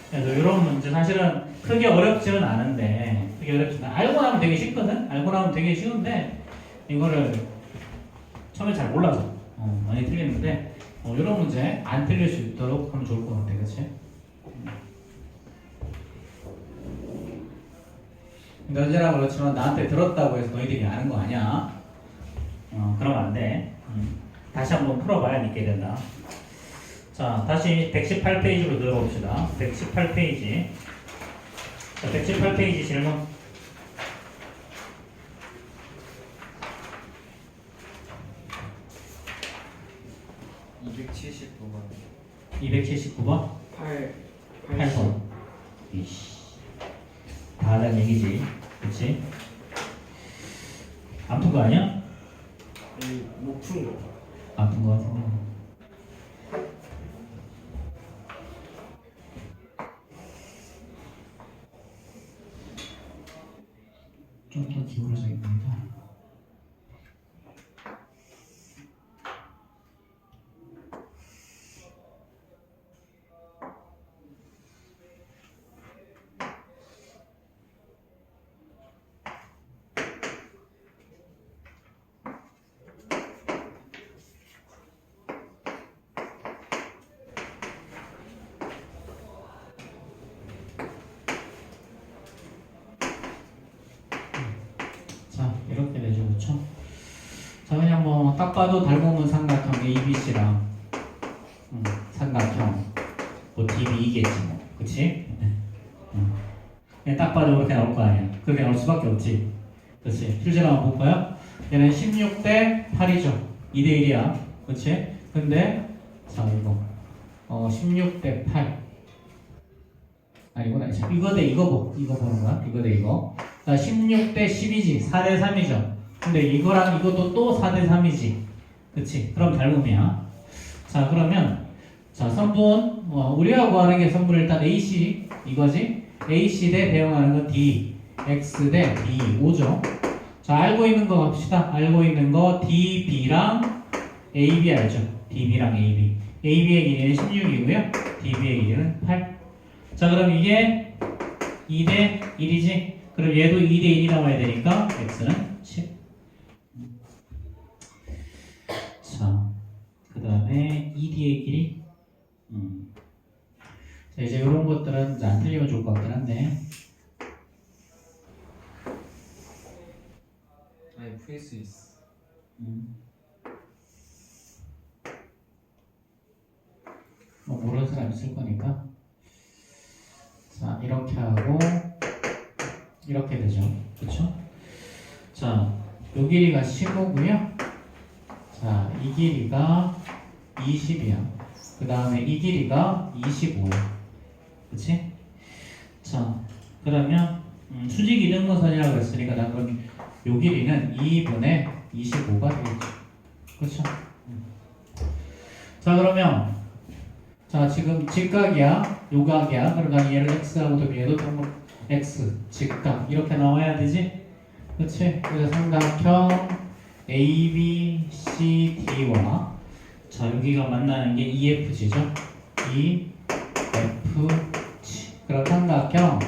그래서 이런 문제 사실은 크게 어렵지는 않은데 알고 나면 되게 쉽거든? 알고 나면 되게 쉬운데 이거를 처음에 잘 몰라서 많이 틀리는데 이런 문제 안 틀릴 수 있도록 하면 좋을 것 같아. 그치? 근데 언제나 그렇지만 나한테 들었다고 해서 너희들이 아는 거 아니야. 그러면 안 돼. 다시 한번 풀어봐야 믿게 된다. 자, 다시 118페이지로 들어봅시다. 118페이지. 자, 118페이지 질문. (279번) 279번? 8번. 이씨. 다 하는 얘기지. 그치? 안 푼 거 아니야? 못 푼 거. 안 푼 거 같은데. 자, 그냥 뭐 딱 봐도 닮으면 삼각형 ABC랑 삼각형 뭐 DB이겠지 뭐, 그치? 그냥 딱 봐도 그렇게 나올 거 아니야. 그렇게 나올 수밖에 없지. 그치? 실제로 한번 볼까요? 얘는 16대 8이죠. 2대 1이야. 그치? 근데 자 이거 16대 8 아니구나. 이거 대 이거 이거 보는 거야. 이거 대 이거. 자 16대 10이지. 4대 3이죠. 근데 이거랑 이것도 또 4대 3이지. 그치? 그럼 닮음이야. 자 그러면 자 선분 우리가 구하는 게 선분 일단 AC 이거지. AC 대 대응하는 건 D X 대 D 5죠. 자 알고 있는 거 갑시다. 알고 있는 거 DB랑 AB 알죠? DB랑 AB. AB의 길이는 16이고요. DB의 길이는 8. 자 그럼 이게 2대 1이지? 그럼 얘도 2대 1이 나와야 되니까 X는 10. 자, 그 다음에 2D의 길이 자 이제 이런 것들은 이제 안 틀리면 좋을 것 같긴 한데 아니 풀 수 있어. 뭐 모르는 사람 있을 거니까 자 이렇게 하고 이렇게 되죠. 그쵸? 자, 요 길이가 15고요. 자, 이 길이가 20이야. 그 다음에 이 길이가 25야. 그치? 자, 그러면 수직 이등분선이라고 했으니까 나 그럼 요 길이는 2분의 25가 되겠죠. 그쵸? 자, 그러면 자, 지금 직각이야. 요각이야. 그러니까 얘를 x하고 또 얘도 동물 x 직각 이렇게 나와야 되지? 그치? 그래서 삼각형 ABCD와 자 여기가 만나는 게 EFG죠? EFG. 그럼 삼각형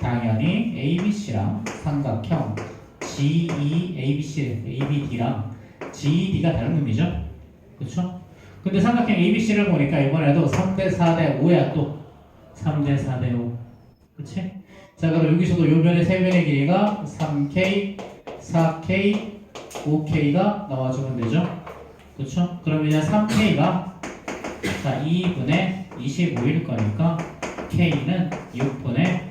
당연히 ABC랑 삼각형 GEABC, ABD랑 GED가 다른 의미죠? 그쵸? 근데 삼각형 ABC를 보니까 이번에도 3대 4대 5야 또 3대 4대 5 그치? 자 그럼 여기서도 요 변의 세 변의 길이가 3K, 4K, 5K가 나와주면 되죠? 그쵸? 그럼 이제 3K가 자 2분의 25일 거니까 K는 6분의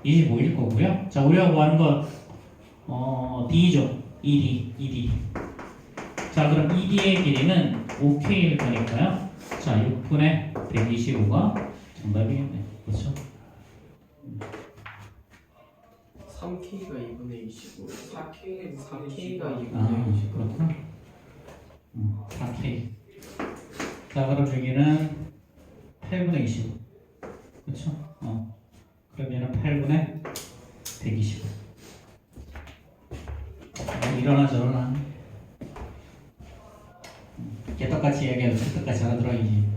25일 거고요. 자 우리가 구하는 건 D죠. ED. 자 그럼 ED의 길이는 5K일 거니까요. 자 6분의 125가 정답이겠네. 그렇죠? 3K가 2분의 25. 4K가 2분의 아 25. 그렇구나. 4K. 자 그럼 여기는 8분의 25. 그렇죠? 그럼 얘는 8분의 125. 일어나 저러나. 개떡같이 얘기해도 개떡같이 알아들어야지.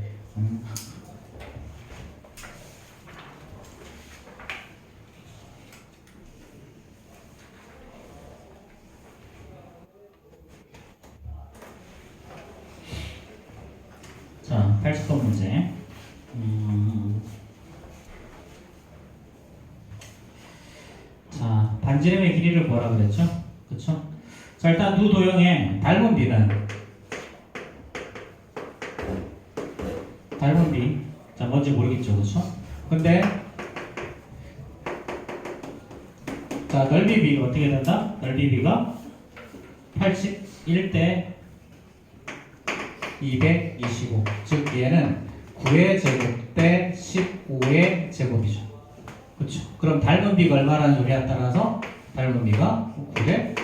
자, 80번 문제. 자, 반지름의 길이를 구하라 그랬죠? 그쵸? 자, 일단 두 도형의 닮은 비는 닮은 비. 자, 뭔지 모르겠죠, 그쵸? 근데 자, 넓이 비가 어떻게 된다? 넓이 비가 81대 225. 즉 얘는 9의 제곱 대 15의 제곱이죠. 그렇죠? 그럼 닮은 비가 얼마라는 소리에 따라서 닮은 비가 9대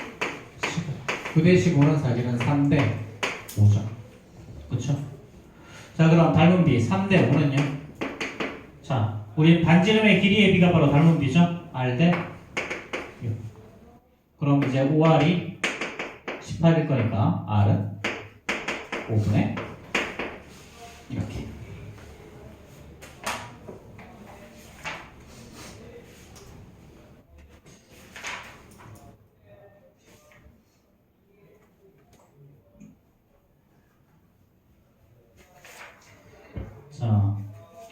15. 9대 15는 사실은 3대 5죠. 그렇죠? 자, 그럼 닮은 비 3대 5는요? 자, 우리 반지름의 길이의 비가 바로 닮은 비죠? R 대 6. 그럼 이제 5R이 18일 거니까 R은 5분의 이렇게. 자,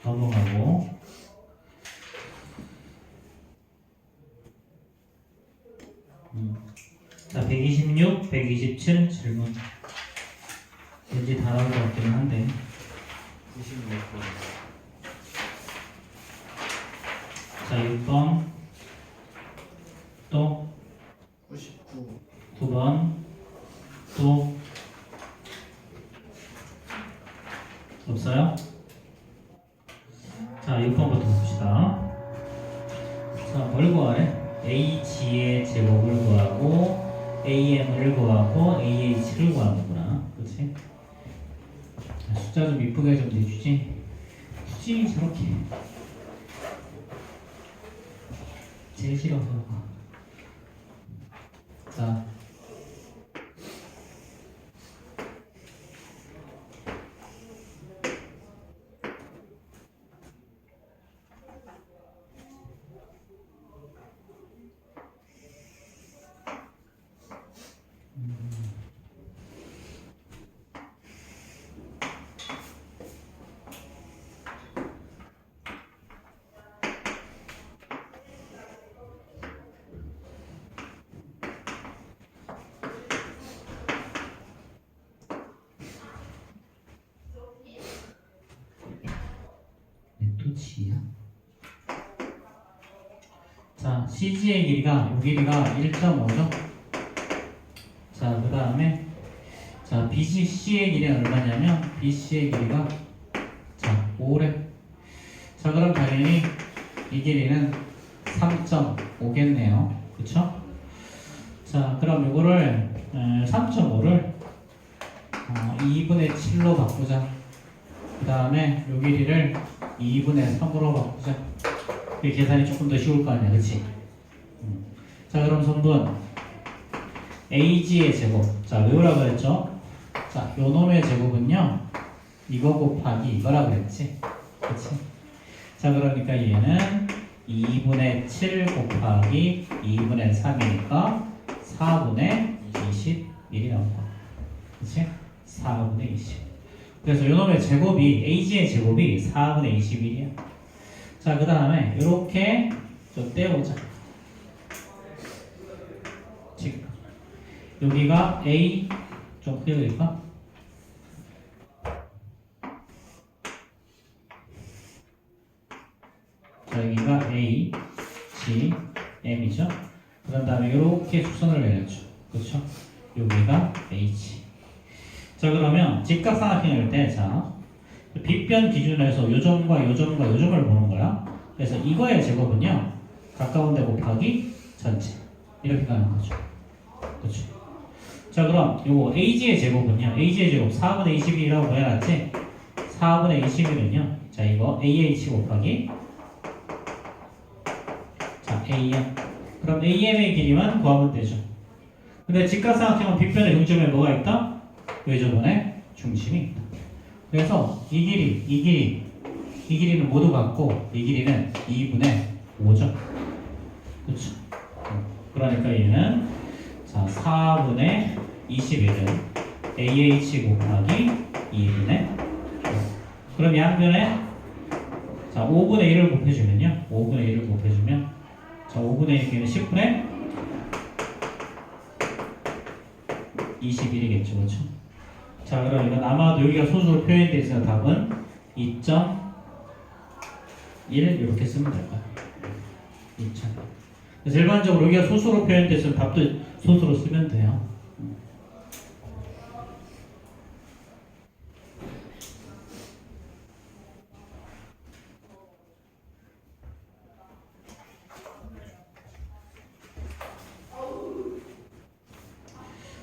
넘어가고. 자, 126, 127 질문. 왠지 다 나올 것 같기는 한데. 96번. 자, 6번. 또 99. 9번. 또 없어요? 자, 6번부터 봅시다. 자, 뭘 구하래? H의 제곱을 구하고 AM을 구하고 AH를 구하는구나. 그렇지? 숫자 좀 이쁘게 좀 내주지. 굳이 저렇게 제일 싫어서. 자, 또 G야? 자, CG의 길이가 이 길이가 1.5죠? 자, 그 다음에 자, BC의 길이가 얼마냐면 BC의 길이가 자, 5래. 자, 그럼 당연히 이 길이는 3.5겠네요. 그쵸? 자, 그럼 이거를 3.5를 2분의 7로 바꾸자. 그 다음에 요 길이를 2분의 3으로 바꾸자. 이 계산이 조금 더 쉬울 거 아니야, 그치? 자, 그럼 성분 AG의 제곱. 자, 외우라 그랬죠? 자, 요 놈의 제곱은요, 이거 곱하기 이거라 그랬지? 그치? 자, 그러니까 얘는 2분의 7 곱하기 2분의 3이니까 4분의 21이 나온다. 그치? 4분의 20. 그래서 요놈의 제곱이 AG의 제곱이 4분의 21이야. 자, 그 다음에 이렇게 좀 떼어보자. 지금 여기가 A 좀 떼어드릴까? 자, 여기가 A, G, M이죠. 그 다음에 이렇게 수선을 내렸죠. 그렇죠? 여기가 H. 자, 그러면 직각삼각형일 때, 자, 빗변 기준에서 요점과 요점과 요점을 보는 거야. 그래서 이거의 제곱은요, 가까운 데 곱하기 전체. 이렇게 가는 거죠. 그렇죠? 자, 그럼 요거 AG의 제곱은요, AG의 제곱 4분의 21이라고 해놨지? 4분의 21은요, 자, 이거 AH 곱하기 자, AM. 그럼 AM의 길이만 구하면 되죠. 근데 직각삼각형은 빗변의 중점에 뭐가 있다? 외접원의 중심이 있다. 그래서 이 길이는 모두 같고 이 길이는 2분의 5죠. 그렇죠? 그러니까 얘는 자 4분의 21은 AH 곱하기 2분의 5. 그럼 양변에 자 5분의 1을 곱해주면요. 5분의 1을 곱해주면 자 5분의 1은 10분의 21이겠죠. 그렇죠? 자, 그럼 이건 아마도 여기가 소수로 표현되어 있으면 답은 2.1 이렇게 쓰면 될 거야. 2.1. 그래서 일반적으로 여기가 소수로 표현되어 있으면 답도 소수로 쓰면 돼요.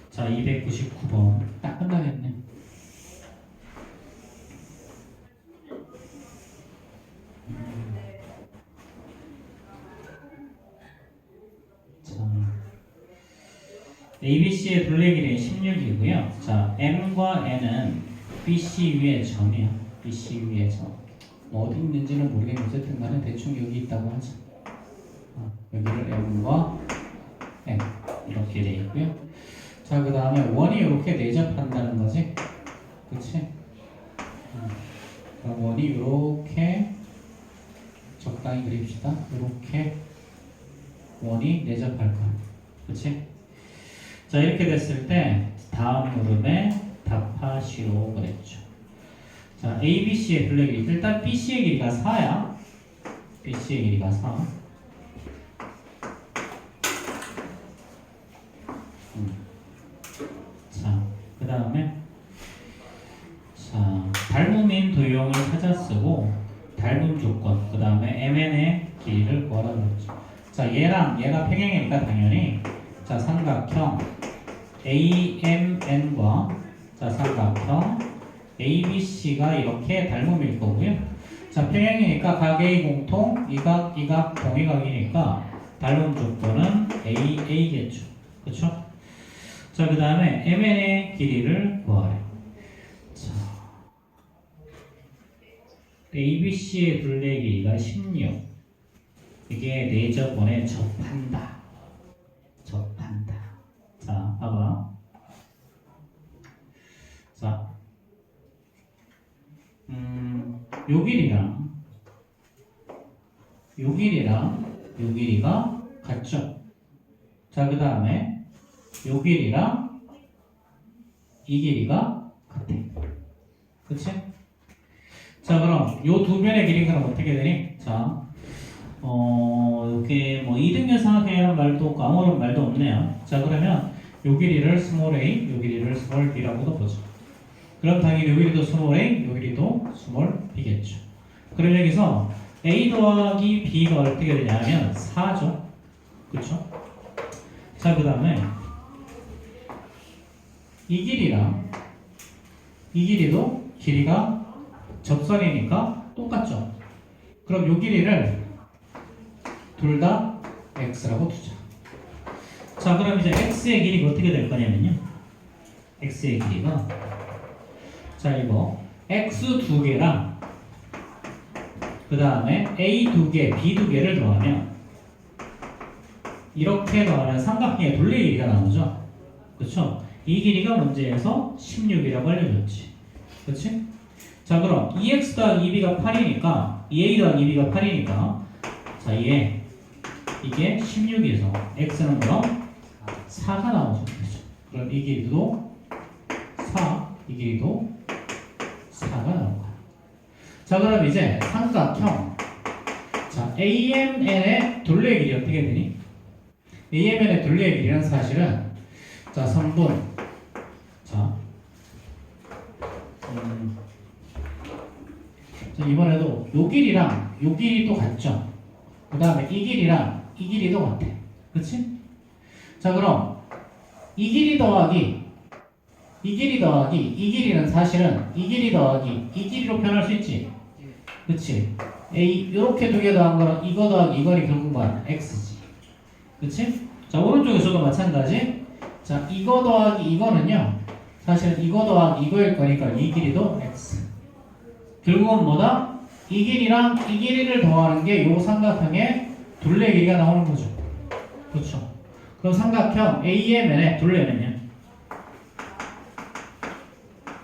자, 299번 딱 끝나겠네. 자, ABC의 둘레 길이는 16이고요. 자, M과 N은 BC 위의 점이야. BC 위의 점. 뭐 어디 있는지는 모르겠는데 어쨌든 간에 대충 여기 있다고 하자. 여기를 M과 N 이렇게 돼 있고요. 자, 그 다음에 원이 이렇게 내접한다는 거지? 그치? 그럼 원이 이렇게 적당히 그립시다. 이렇게 원이 내접할 거야. 그치? 자 이렇게 됐을 때 다음 물음에 답하시오 그랬죠. 자 A, B, C의 둘레 길이 일단 B, C의 길이가 4야. B, C의 길이가 4. 자, 그 다음에 자 닮음인 도형을 찾아 쓰고 닮음 조건 그 다음에 MN의 길이를 구하라 그랬죠. 자 얘랑 얘가 평행이니까 당연히 자 삼각형 AMN과 자 삼각형 ABC가 이렇게 닮음일 거고요. 자 평행이니까 각 A 공통 이각 이각 동의각이니까 닮음 조건은 AA겠죠. 그렇죠? 자 그 다음에 MN의 길이를 구하래. 자 ABC의 둘레 길이가 16. 이게 내저번에 접한다. 접한다. 자, 봐봐. 자, 요 길이랑 요 길이가 같죠. 자, 그 다음에 요 길이랑 이 길이가 같아. 그치? 자, 그럼 요 두 변의 길이가 어떻게 되니? 자, 이게 뭐 이등변 삼각형이라는 말도 없고 아무런 말도 없네요. 자, 그러면 요 길이를 스몰 a, 요 길이를 스몰 b라고도 보죠. 그럼 당연히 요 길이도 스몰 a, 요 길이도 스몰 b겠죠. 그럼 여기서 a 더하기 b가 어떻게 되냐면 4죠. 그쵸? 자, 그 다음에 이 길이랑 이 길이도 길이가 접선이니까 똑같죠. 그럼 요 길이를 둘 다 x라고 두자. 자, 그럼 이제 x의 길이가 어떻게 될 거냐면요. x의 길이가 자 이거 x 두 개랑 그 다음에 a 두 개, b 두 개를 더하면 이렇게 더하면 삼각형의 둘레 길이가 나오죠. 그렇죠? 이 길이가 문제에서 16이라고 알려줬지. 그렇지? 자, 그럼 2x 더하기 2b가 8이니까 2a 더하기 2b가 8이니까 자, 이게 16에서 x는 그럼 4가 나오죠. 그렇죠? 그럼 이 길이도 4, 이 길이도 4가 나온 거야. 자, 그럼 이제 삼각형 자, AMN의 둘레 길이 어떻게 되니? AMN의 둘레 길이는 사실은 자, 선분 자, 자 이번에도 요 길이랑 요 길이 또 같죠? 그 다음에 이 길이랑 이 길이도 같아. 그치? 자, 그럼 이 길이 더하기 이 길이 더하기 이 길이는 사실은 이 길이 더하기 이 길이로 표현할 수 있지. 그치? A 요렇게 두 개 더한 거는 이거 더하기 이거니 결국 뭐야? X지. 그치? 자, 오른쪽에서도 마찬가지. 자, 이거 더하기 이거는요 사실은 이거 더하기 이거일 거니까 이 길이도 X. 결국은 뭐다? 이 길이랑 이 길이를 더하는 게 요 삼각형의 둘레 길이가 나오는 거죠. 그렇죠? 그럼 삼각형 AMN의 둘레는요?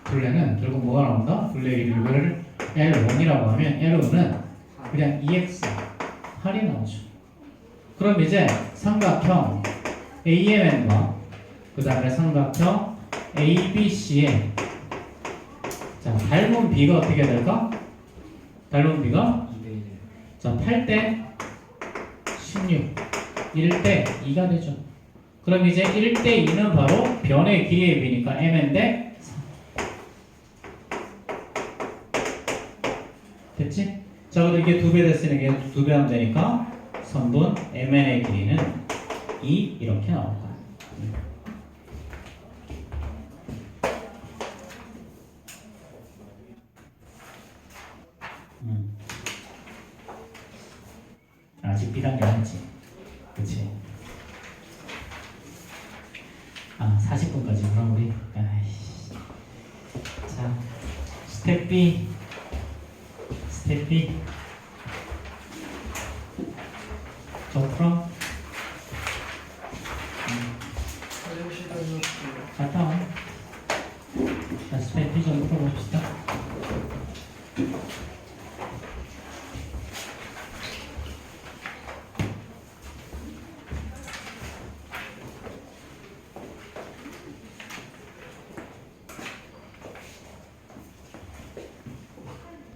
둘레는 결국 뭐가 나온다? 둘레 길이를 L1이라고 하면 L1은 그냥 2x 8이 나오죠. 그럼 이제 삼각형 AMN과 그 다음에 삼각형 ABC의 자, 닮은 B가 어떻게 될까? 닮은 B가 자, 8대 16 1대 2가 되죠. 그럼 이제 1대 2는 바로 변의 길이의 B니까 MN대 4 됐지? 자, 그럼 이게 2배 됐으니 이게 2배 하면 되니까 선분 MN의 길이는 2 이렇게 나올 거야. 아직 B단계 아니지. 그치? 아, 40분까지 그럼 우리 아이씨. 자, 스텝 B 저 풀어 화장실 다녀올게요. 갔다 와. 자, 스텝 B 좀 풀어봅시다.